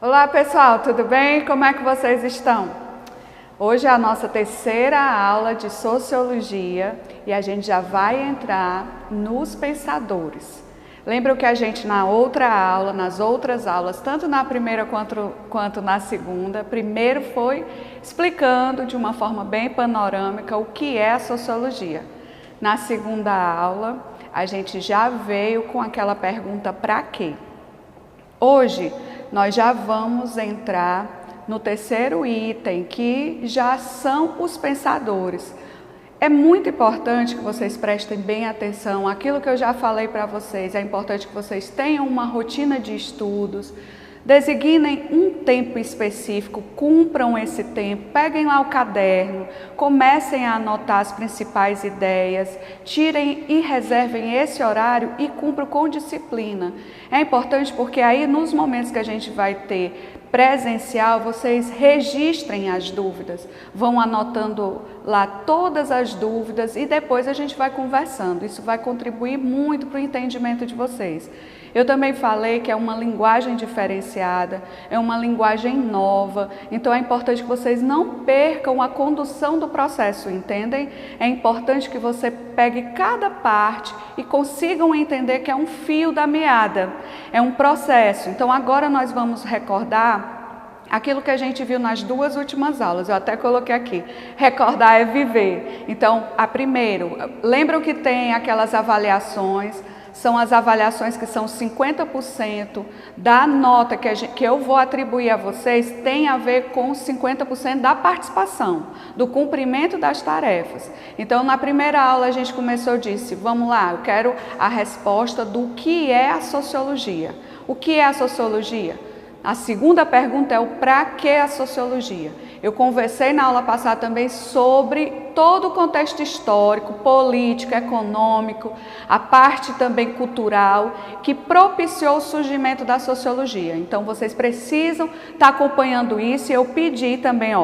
Olá pessoal, tudo bem? Como é que vocês estão? Hoje é a nossa terceira aula de Sociologia e a gente já vai entrar nos pensadores. Lembra que a gente nas outras aulas, tanto na primeira quanto na segunda, primeiro foi explicando de uma forma bem panorâmica o que é a Sociologia. Na segunda aula, a gente já veio com aquela pergunta para quê? Hoje, nós já vamos entrar no terceiro item, que já são os pensadores. É muito importante que vocês prestem bem atenção àquilo que eu já falei para vocês. É importante que vocês tenham uma rotina de estudos, designem um tempo específico, cumpram esse tempo, peguem lá o caderno, comecem a anotar as principais ideias, tirem e reservem esse horário e cumpram com disciplina. É importante porque aí nos momentos que a gente vai ter presencial, vocês registrem as dúvidas, vão anotando lá todas as dúvidas e depois a gente vai conversando. Isso vai contribuir muito para o entendimento de vocês. Eu também falei que é uma linguagem diferenciada, é uma linguagem nova, então é importante que vocês não percam a condução do processo, entendem? É importante que você pegue cada parte e consigam entender que é um fio da meada, é um processo. Então agora nós vamos recordar aquilo que a gente viu nas duas últimas aulas, eu até coloquei aqui, recordar é viver. Então, lembram que tem aquelas avaliações, são as avaliações que são 50% da nota que eu vou atribuir a vocês, tem a ver com 50% da participação, do cumprimento das tarefas. Então, na primeira aula a gente começou, disse, vamos lá, eu quero a resposta do que é a sociologia. O que é a sociologia? A segunda pergunta é o para que a sociologia? Eu conversei na aula passada também sobre todo o contexto histórico, político, econômico, a parte também cultural que propiciou o surgimento da sociologia. Então vocês precisam estar acompanhando isso e eu pedi também,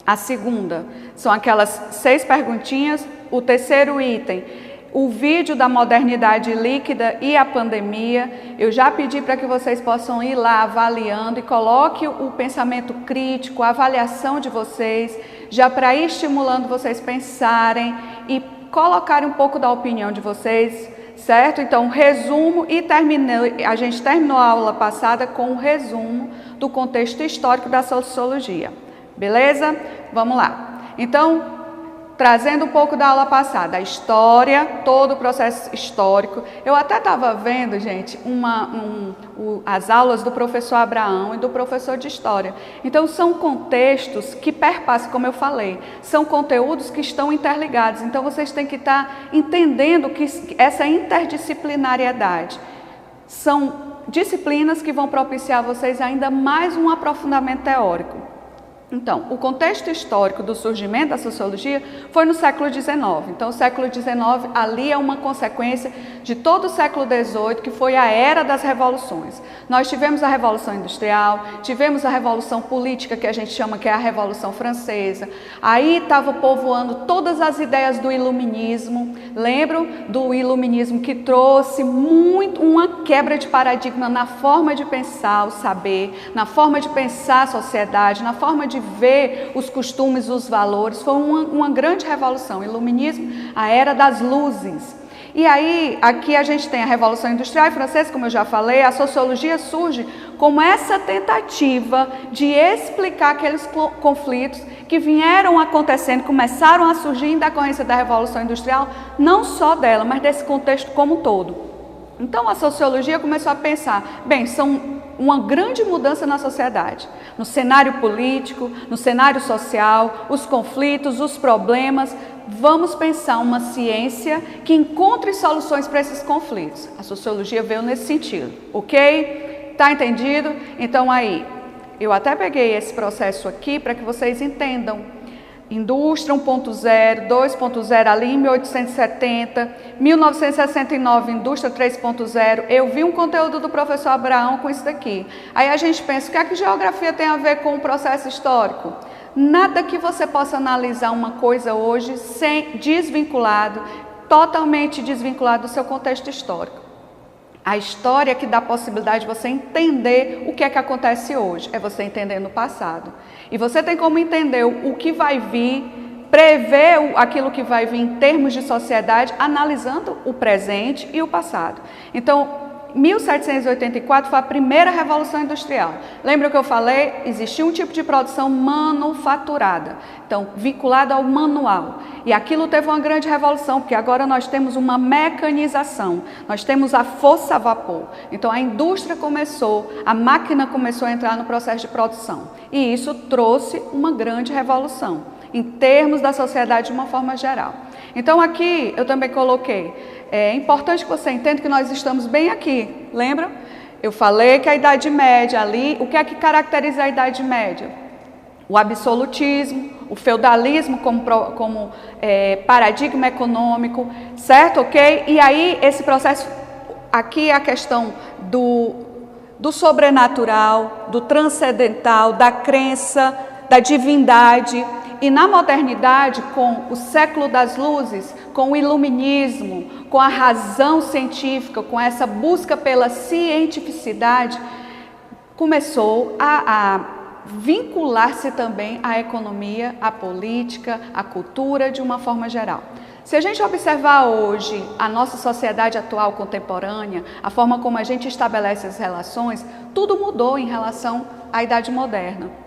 a segunda, são aquelas 6 perguntinhas, o terceiro item, o vídeo da modernidade líquida e a pandemia. Eu já pedi para que vocês possam ir lá avaliando e coloque o pensamento crítico, a avaliação de vocês, já para ir estimulando vocês pensarem e colocarem um pouco da opinião de vocês, certo? Então, resumo e a gente terminou a aula passada com um resumo do contexto histórico da sociologia. Beleza? Vamos lá. Então, trazendo um pouco da aula passada, a história, todo o processo histórico. Eu até estava vendo, gente, as aulas do professor Abraão e do professor de História. Então, são contextos que perpassam, como eu falei, são conteúdos que estão interligados. Então, vocês têm que estar entendendo que essa interdisciplinariedade são disciplinas que vão propiciar a vocês ainda mais um aprofundamento teórico. Então, o contexto histórico do surgimento da sociologia foi no século XIX. Então, o século XIX ali é uma consequência de todo o século XVIII, que foi a era das revoluções. Nós tivemos a Revolução Industrial, tivemos a Revolução Política, que a gente chama que é a Revolução Francesa. Aí estava povoando todas as ideias do Iluminismo. Lembram do Iluminismo que trouxe uma quebra de paradigma na forma de pensar o saber, na forma de pensar a sociedade, na forma de ver os costumes, os valores. Foi uma grande revolução. O Iluminismo, a era das luzes. E aí, aqui a gente tem a Revolução Industrial e Francesa, como eu já falei, a sociologia surge como essa tentativa de explicar aqueles conflitos que vieram acontecendo, começaram a surgir em decorrência da Revolução Industrial, não só dela, mas desse contexto como um todo. Então, a sociologia começou a pensar, são uma grande mudança na sociedade, no cenário político, no cenário social, os conflitos, os problemas. Vamos pensar uma ciência que encontre soluções para esses conflitos. A sociologia veio nesse sentido, ok? Tá entendido? Então aí, eu até peguei esse processo aqui para que vocês entendam. Indústria 1.0, 2.0 ali em 1870, 1969, indústria 3.0. Eu vi um conteúdo do professor Abraão com isso daqui. Aí a gente pensa, o que é que geografia tem a ver com o processo histórico? Nada que você possa analisar uma coisa hoje totalmente desvinculado do seu contexto histórico. A história que dá a possibilidade de você entender o que é que acontece hoje, é você entender no passado. E você tem como entender o que vai vir, prever aquilo que vai vir em termos de sociedade, analisando o presente e o passado. Então, 1784 foi a primeira Revolução Industrial. Lembra que eu falei? Existia um tipo de produção manufaturada, então vinculada ao manual. E aquilo teve uma grande revolução, porque agora nós temos uma mecanização, nós temos a força a vapor. Então a indústria começou, a máquina começou a entrar no processo de produção. E isso trouxe uma grande revolução, em termos da sociedade de uma forma geral. Então aqui eu também coloquei, é importante que você entenda que nós estamos bem aqui, lembra? Eu falei que a Idade Média ali, o que é que caracteriza a Idade Média? O absolutismo, o feudalismo como paradigma econômico, certo? Ok? E aí esse processo, aqui é a questão do sobrenatural, do transcendental, da crença, da divindade. E na modernidade, com o século das luzes, com o iluminismo, com a razão científica, com essa busca pela cientificidade, começou a vincular-se também à economia, à política, à cultura de uma forma geral. Se a gente observar hoje a nossa sociedade atual contemporânea, a forma como a gente estabelece as relações, tudo mudou em relação à Idade Moderna.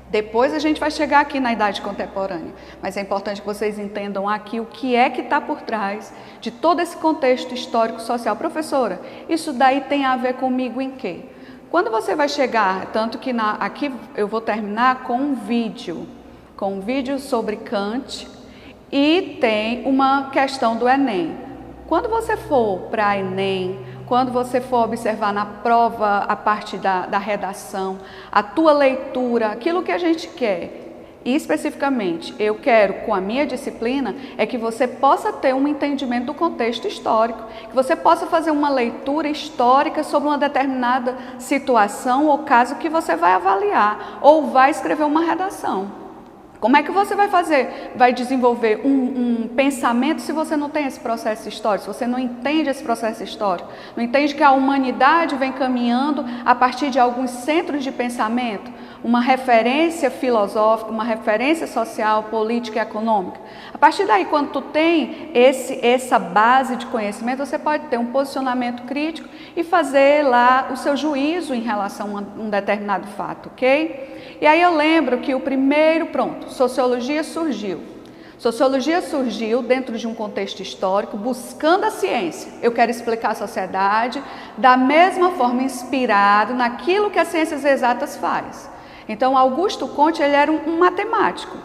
Depois a gente vai chegar aqui na idade contemporânea, mas é importante que vocês entendam aqui o que é que está por trás de todo esse contexto histórico-social. Professora, isso daí tem a ver comigo em quê? Quando você vai chegar, tanto que aqui eu vou terminar com um vídeo sobre Kant e tem uma questão do Enem. Quando você for para Enem, quando você for observar na prova a parte da redação, a tua leitura, aquilo que a gente quer, e especificamente eu quero com a minha disciplina, é que você possa ter um entendimento do contexto histórico, que você possa fazer uma leitura histórica sobre uma determinada situação ou caso que você vai avaliar, ou vai escrever uma redação. Como é que você vai fazer, vai desenvolver um pensamento se você não tem esse processo histórico, se você não entende esse processo histórico, não entende que a humanidade vem caminhando a partir de alguns centros de pensamento, uma referência filosófica, uma referência social, política e econômica. A partir daí, quando tu tem essa base de conhecimento, você pode ter um posicionamento crítico e fazer lá o seu juízo em relação a um determinado fato, ok? E aí eu lembro que o primeiro, sociologia surgiu. Sociologia surgiu dentro de um contexto histórico, buscando a ciência. Eu quero explicar a sociedade da mesma forma, inspirado naquilo que as ciências exatas faz. Então, Augusto Comte, ele era um matemático.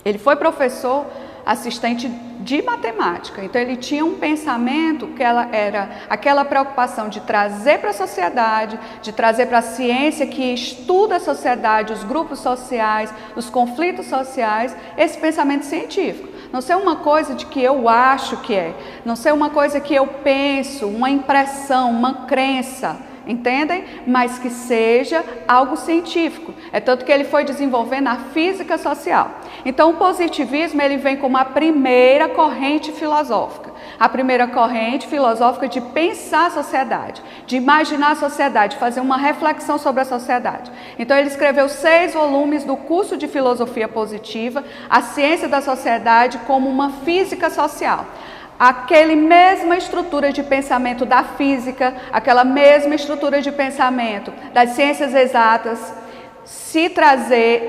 Ele foi professor assistente de matemática. Então, ele tinha um pensamento que era aquela preocupação de trazer para a sociedade, de trazer para a ciência que estuda a sociedade, os grupos sociais, os conflitos sociais, esse pensamento científico. Não ser uma coisa de que eu acho que é, não ser uma coisa que eu penso, uma impressão, uma crença, entendem? Mas que seja algo científico. É tanto que ele foi desenvolvendo a física social. Então, o positivismo, ele vem como a primeira corrente filosófica. A primeira corrente filosófica de pensar a sociedade, de imaginar a sociedade, fazer uma reflexão sobre a sociedade. Então, ele escreveu 6 volumes do curso de filosofia positiva, a ciência da sociedade como uma física social. Aquela mesma estrutura de pensamento da física, aquela mesma estrutura de pensamento das ciências exatas,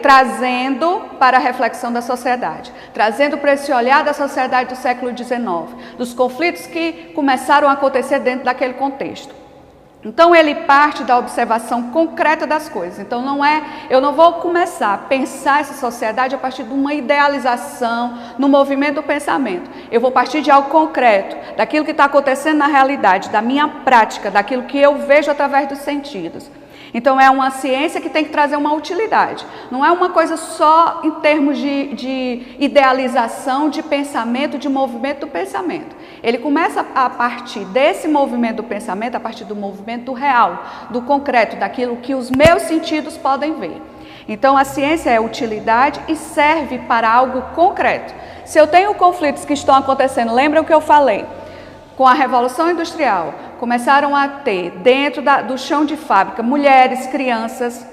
trazendo para a reflexão da sociedade, trazendo para esse olhar da sociedade do século XIX, dos conflitos que começaram a acontecer dentro daquele contexto. Então, ele parte da observação concreta das coisas. Então, eu não vou começar a pensar essa sociedade a partir de uma idealização no movimento do pensamento. Eu vou partir de algo concreto, daquilo que está acontecendo na realidade, da minha prática, daquilo que eu vejo através dos sentidos. Então, é uma ciência que tem que trazer uma utilidade. Não é uma coisa só em termos de idealização, de pensamento, de movimento do pensamento. Ele começa a partir desse movimento do pensamento, a partir do movimento do real, do concreto, daquilo que os meus sentidos podem ver. Então, a ciência é utilidade e serve para algo concreto. Se eu tenho conflitos que estão acontecendo, lembra o que eu falei? Com a Revolução Industrial, começaram a ter dentro do chão de fábrica mulheres, crianças,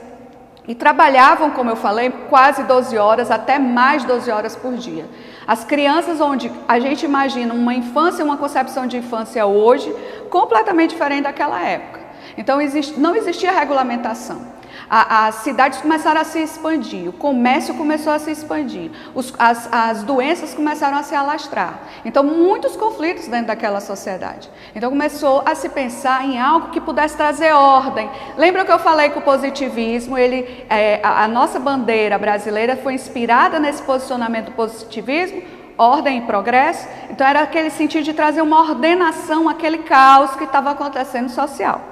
e trabalhavam, como eu falei, quase 12 horas, até mais 12 horas por dia. As crianças, onde a gente imagina uma infância, uma concepção de infância hoje, completamente diferente daquela época. Então, não existia regulamentação. As cidades começaram a se expandir, o comércio começou a se expandir, as doenças começaram a se alastrar. Então, muitos conflitos dentro daquela sociedade. Então, começou a se pensar em algo que pudesse trazer ordem. Lembra que eu falei que o positivismo, a nossa bandeira brasileira foi inspirada nesse posicionamento do positivismo? Ordem e progresso. Então, era aquele sentido de trazer uma ordenação àquele caos que estava acontecendo social.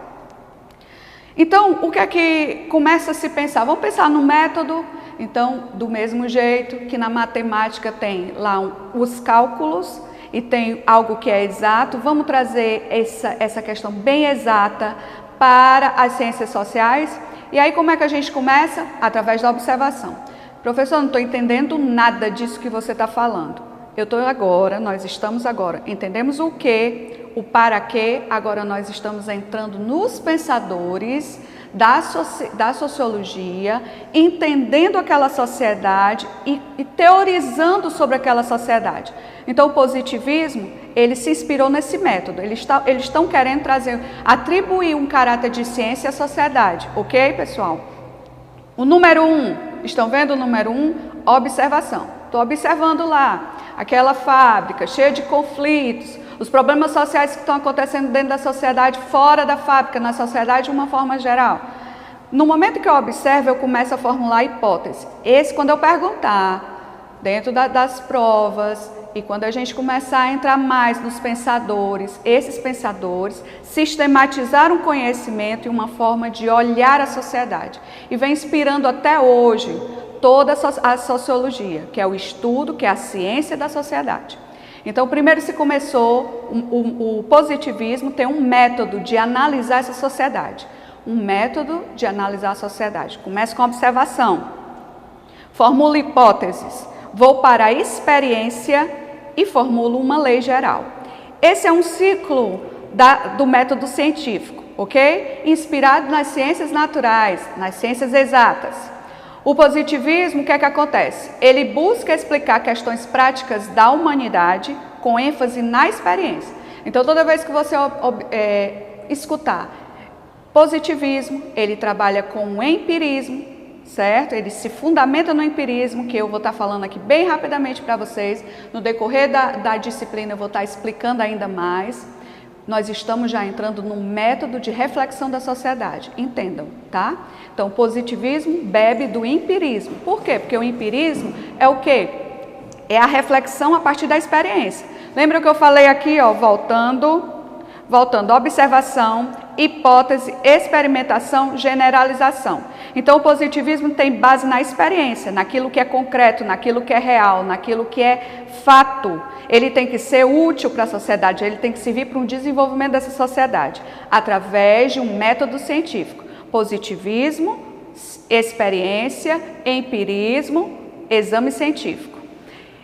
Então, o que é que começa a se pensar? Vamos pensar no método. Então, do mesmo jeito que na matemática tem lá os cálculos e tem algo que é exato, vamos trazer essa questão bem exata para as ciências sociais. E aí, como é que a gente começa? Através da observação. Professor, não estou entendendo nada disso que você está falando. Nós estamos agora, entendemos o que, o para quê, agora nós estamos entrando nos pensadores da sociologia, entendendo aquela sociedade e teorizando sobre aquela sociedade. Então, o positivismo, ele se inspirou nesse método, eles estão querendo atribuir um caráter de ciência à sociedade, ok, pessoal? O número 1, estão vendo o número 1? Observação. Estou observando lá aquela fábrica cheia de conflitos, os problemas sociais que estão acontecendo dentro da sociedade, fora da fábrica, na sociedade de uma forma geral. No momento que eu observo, eu começo a formular hipóteses. Quando eu perguntar, dentro das provas, e quando a gente começar a entrar mais nos pensadores, esses pensadores sistematizaram um conhecimento e uma forma de olhar a sociedade. E vem inspirando até hoje toda a sociologia, que é o estudo, que é a ciência da sociedade. Então, primeiro se começou, o positivismo tem um método de analisar essa sociedade. Um método de analisar a sociedade. Começa com a observação. Formulo hipóteses. Vou para a experiência e formulo uma lei geral. Esse é um ciclo do método científico, ok? Inspirado nas ciências naturais, nas ciências exatas. O positivismo, o que é que acontece? Ele busca explicar questões práticas da humanidade com ênfase na experiência. Então, toda vez que você escutar positivismo, ele trabalha com o empirismo, certo? Ele se fundamenta no empirismo, que eu vou estar falando aqui bem rapidamente para vocês. No decorrer da disciplina, eu vou estar explicando ainda mais. Nós estamos já entrando num método de reflexão da sociedade, entendam, tá? Então, o positivismo bebe do empirismo. Por quê? Porque o empirismo é o quê? É a reflexão a partir da experiência. Lembra que eu falei aqui, ó, voltando, observação, hipótese, experimentação, generalização. Então, o positivismo tem base na experiência, naquilo que é concreto, naquilo que é real, naquilo que é fato. Ele tem que ser útil para a sociedade, ele tem que servir para um desenvolvimento dessa sociedade, através de um método científico. Positivismo, experiência, empirismo, exame científico.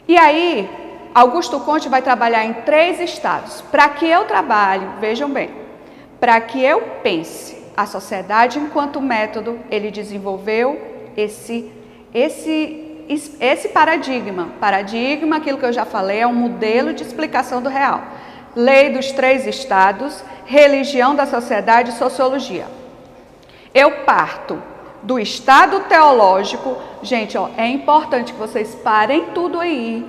E aí, Augusto Conte vai trabalhar em 3 estados. Para que eu trabalhe, vejam bem, para que eu pense a sociedade enquanto método, ele desenvolveu esse paradigma. Paradigma, aquilo que eu já falei, é um modelo de explicação do real. Lei dos 3 estados, religião da sociedade e sociologia. Eu parto do estado teológico. Gente, ó, é importante que vocês parem tudo aí,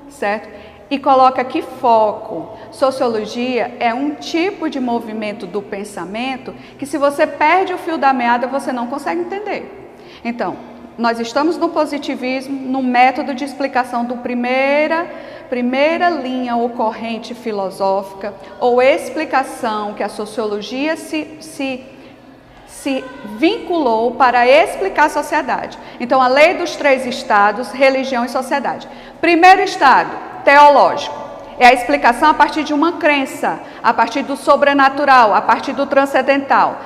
certo? E coloque aqui foco. Sociologia é um tipo de movimento do pensamento que, se você perde o fio da meada, você não consegue entender. Então, nós estamos no positivismo, no método de explicação do primeira linha ou corrente filosófica, ou explicação que a sociologia se vinculou para explicar a sociedade. Então, a lei dos 3 estados, religião e sociedade. Primeiro estado, teológico. É a explicação a partir de uma crença, a partir do sobrenatural, a partir do transcendental.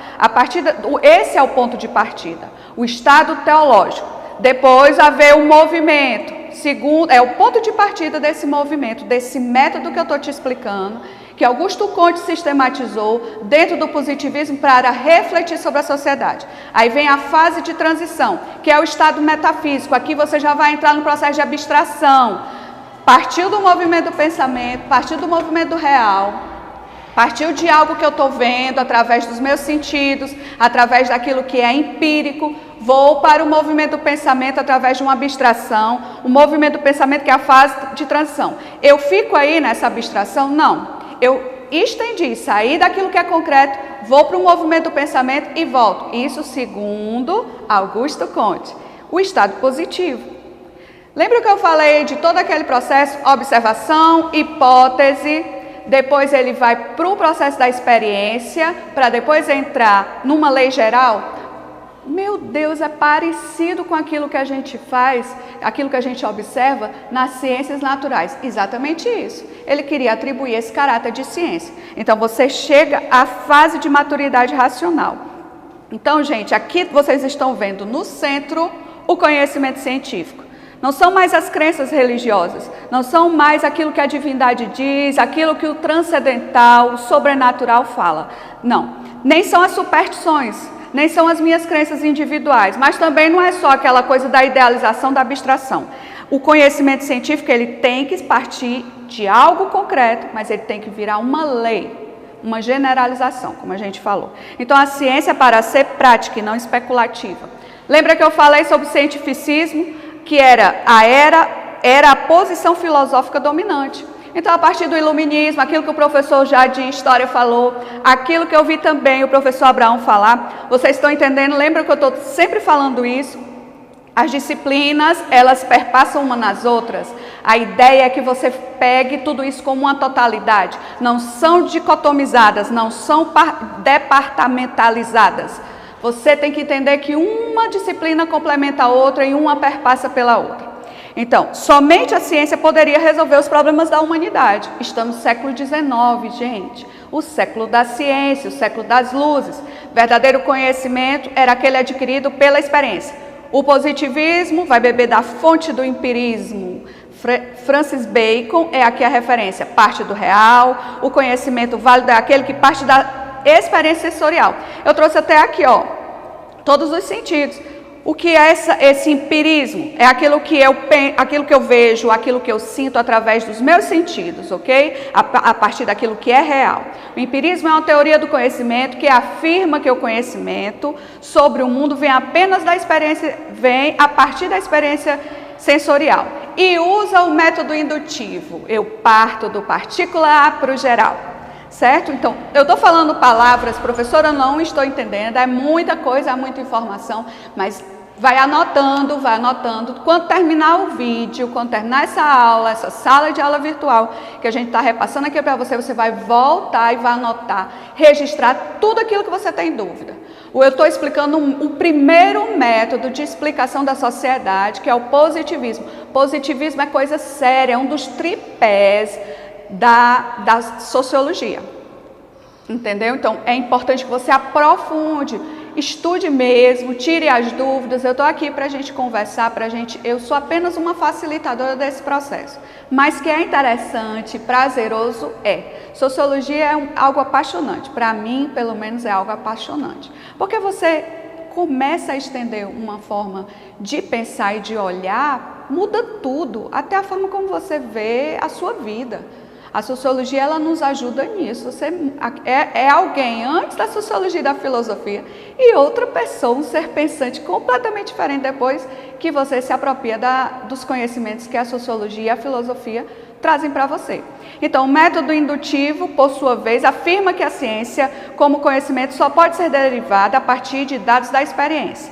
Esse é o ponto de partida, o estado teológico. Depois haver um movimento. Segundo, é o ponto de partida desse movimento, desse método que eu estou te explicando, que Augusto Comte sistematizou dentro do positivismo para refletir sobre a sociedade. Aí vem a fase de transição, que é o estado metafísico. Aqui você já vai entrar no processo de abstração. Partiu do movimento do pensamento, partiu do movimento do real, partiu de algo que eu estou vendo através dos meus sentidos, através daquilo que é empírico, vou para o movimento do pensamento através de uma abstração, o movimento do pensamento que é a fase de transição. Eu fico aí nessa abstração? Não. Eu estendi, saí daquilo que é concreto, vou para o movimento do pensamento e volto. Isso segundo Augusto Comte. O estado positivo. Lembra que eu falei de todo aquele processo? Observação, hipótese, depois ele vai para o processo da experiência, para depois entrar numa lei geral? Meu Deus, é parecido com aquilo que a gente faz, aquilo que a gente observa nas ciências naturais. Exatamente isso. Ele queria atribuir esse caráter de ciência. Então, você chega à fase de maturidade racional. Então, gente, aqui vocês estão vendo no centro o conhecimento científico. Não são mais as crenças religiosas, não são mais aquilo que a divindade diz, aquilo que o transcendental, o sobrenatural fala. Não, nem são as superstições, nem são as minhas crenças individuais, mas também não é só aquela coisa da idealização, da abstração. O conhecimento científico, ele tem que partir de algo concreto, mas ele tem que virar uma lei, uma generalização, como a gente falou. Então, a ciência é para ser prática e não especulativa. Lembra que eu falei sobre o cientificismo? Que era a posição filosófica dominante. Então, a partir do iluminismo, aquilo que o professor já de História falou, aquilo que eu vi também o professor Abraão falar, vocês estão entendendo? Lembra que eu estou sempre falando isso? As disciplinas, elas perpassam uma nas outras. A ideia é que você pegue tudo isso como uma totalidade. Não são dicotomizadas, não são departamentalizadas. Você tem que entender que uma disciplina complementa a outra e uma perpassa pela outra. Então, somente a ciência poderia resolver os problemas da humanidade. Estamos no século XIX, gente. O século da ciência, o século das luzes. Verdadeiro conhecimento era aquele adquirido pela experiência. O positivismo vai beber da fonte do empirismo. Francis Bacon é aqui a referência. Parte do real, o conhecimento válido é aquele que parte da experiência sensorial. Eu trouxe até aqui, ó, todos os sentidos. O que é esse empirismo? É aquilo que eu vejo, aquilo que eu sinto através dos meus sentidos, ok? A partir daquilo que é real. O empirismo é uma teoria do conhecimento que afirma que o conhecimento sobre o mundo vem apenas da experiência, vem a partir da experiência sensorial. E usa o método indutivo. Eu parto do particular para o geral. Certo? Então, eu estou falando palavras, professora, não estou entendendo, é muita coisa, é muita informação, mas vai anotando. Quando terminar o vídeo, quando terminar essa aula, essa sala de aula virtual, que a gente está repassando aqui para você, você vai voltar e vai anotar, registrar tudo aquilo que você tem dúvida. Eu estou explicando o primeiro método de explicação da sociedade, que é o positivismo. Positivismo é coisa séria, é um dos tripés da sociologia, entendeu? Então, é importante que você aprofunde, estude mesmo, tire as dúvidas. Eu estou aqui para a gente conversar, eu sou apenas uma facilitadora desse processo, mas que é interessante, prazeroso Sociologia é algo apaixonante, para mim, pelo menos, é algo apaixonante, porque você começa a estender uma forma de pensar e de olhar, muda tudo, até a forma como você vê a sua vida. A sociologia, ela nos ajuda nisso. Você é alguém antes da sociologia e da filosofia e outra pessoa, um ser pensante completamente diferente depois que você se apropria dos conhecimentos que a sociologia e a filosofia trazem para você. Então, o método indutivo, por sua vez, afirma que a ciência, como conhecimento, só pode ser derivada a partir de dados da experiência.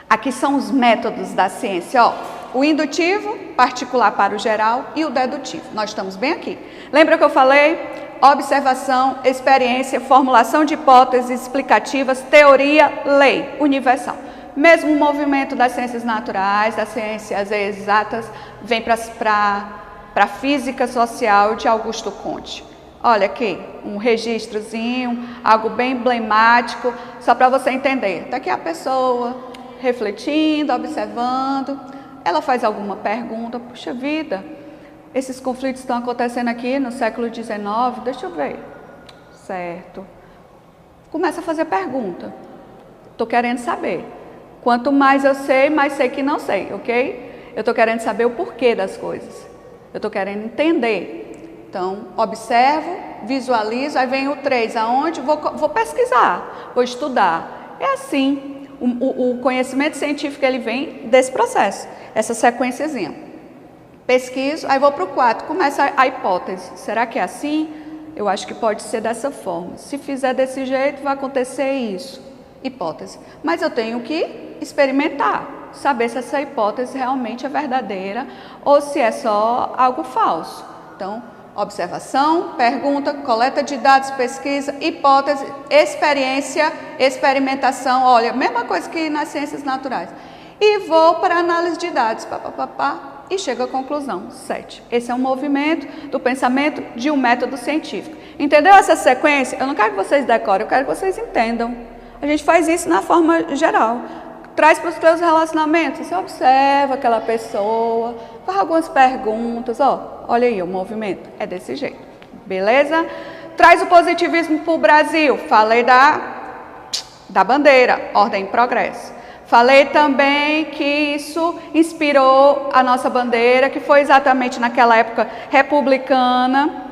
Aqui são os métodos da ciência, ó. O indutivo, particular para o geral, e o dedutivo. Nós estamos bem aqui. Lembra que eu falei? Observação, experiência, formulação de hipóteses explicativas, teoria, lei universal. Mesmo o movimento das ciências naturais, das ciências exatas, vem para a física social de Augusto Comte. Olha aqui, um registrozinho, algo bem emblemático, só para você entender. Está aqui a pessoa refletindo, observando. Ela faz alguma pergunta, puxa vida, esses conflitos estão acontecendo aqui no século XIX, deixa eu ver. Certo. Começa a fazer pergunta. Estou querendo saber. Quanto mais eu sei, mais sei que não sei, ok? Eu estou querendo saber o porquê das coisas. Eu estou querendo entender. Então, observo, visualizo, aí vem o 3, aonde? Vou pesquisar, vou estudar. É assim. O conhecimento científico, ele vem desse processo, essa sequenciazinha. Pesquiso, aí vou para o 4, começa a hipótese. Será que é assim? Eu acho que pode ser dessa forma. Se fizer desse jeito, vai acontecer isso. Hipótese. Mas eu tenho que experimentar, saber se essa hipótese realmente é verdadeira ou se é só algo falso. Então, observação, pergunta, coleta de dados, pesquisa, hipótese, experiência, experimentação. Olha, mesma coisa que nas ciências naturais. E vou para a análise de dados. E chego à conclusão, 7. Esse é um movimento do pensamento de um método científico. Entendeu essa sequência? Eu não quero que vocês decorem, eu quero que vocês entendam. A gente faz isso na forma geral. Traz para os teus relacionamentos, você observa aquela pessoa, faz algumas perguntas, olha aí o movimento, é desse jeito, beleza? Traz o positivismo para o Brasil, falei da bandeira, ordem e progresso. Falei também que isso inspirou a nossa bandeira, que foi exatamente naquela época republicana.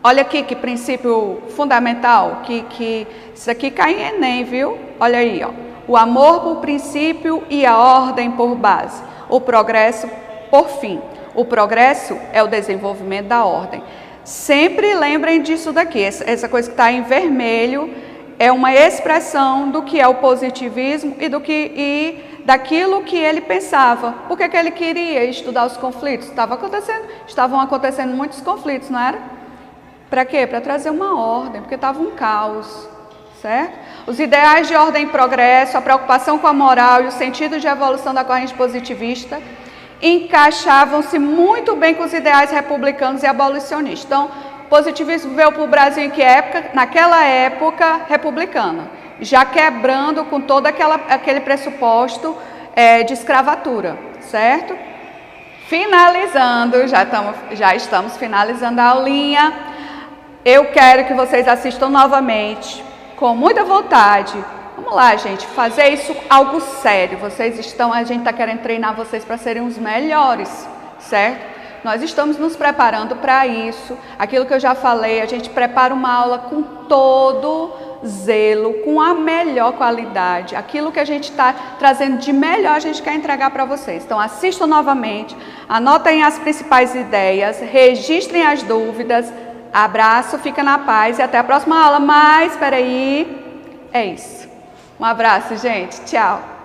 Olha aqui que princípio fundamental, que isso aqui cai em Enem, viu? Olha aí, ó. O amor por princípio e a ordem por base. O progresso por fim. O progresso é o desenvolvimento da ordem. Sempre lembrem disso daqui, essa coisa que está em vermelho é uma expressão do que é o positivismo e daquilo que ele pensava. Por que ele queria estudar os conflitos? Estavam acontecendo muitos conflitos, não era? Para quê? Para trazer uma ordem, porque estava um caos, certo? Os ideais de ordem e progresso, a preocupação com a moral e o sentido de evolução da corrente positivista encaixavam-se muito bem com os ideais republicanos e abolicionistas. Então, o positivismo veio para o Brasil em que época? Naquela época republicana, já quebrando com todo aquele pressuposto de escravatura, certo? Finalizando, já estamos finalizando a aulinha. Eu quero que vocês assistam novamente, com muita vontade. Vamos lá, gente, fazer isso algo sério. A gente está querendo treinar vocês para serem os melhores, certo? Nós estamos nos preparando para isso. Aquilo que eu já falei, a gente prepara uma aula com todo zelo, com a melhor qualidade. Aquilo que a gente está trazendo de melhor, a gente quer entregar para vocês. Então, assistam novamente, anotem as principais ideias, registrem as dúvidas. Abraço, fica na paz e até a próxima aula. Mas, espera aí, é isso. Um abraço, gente. Tchau.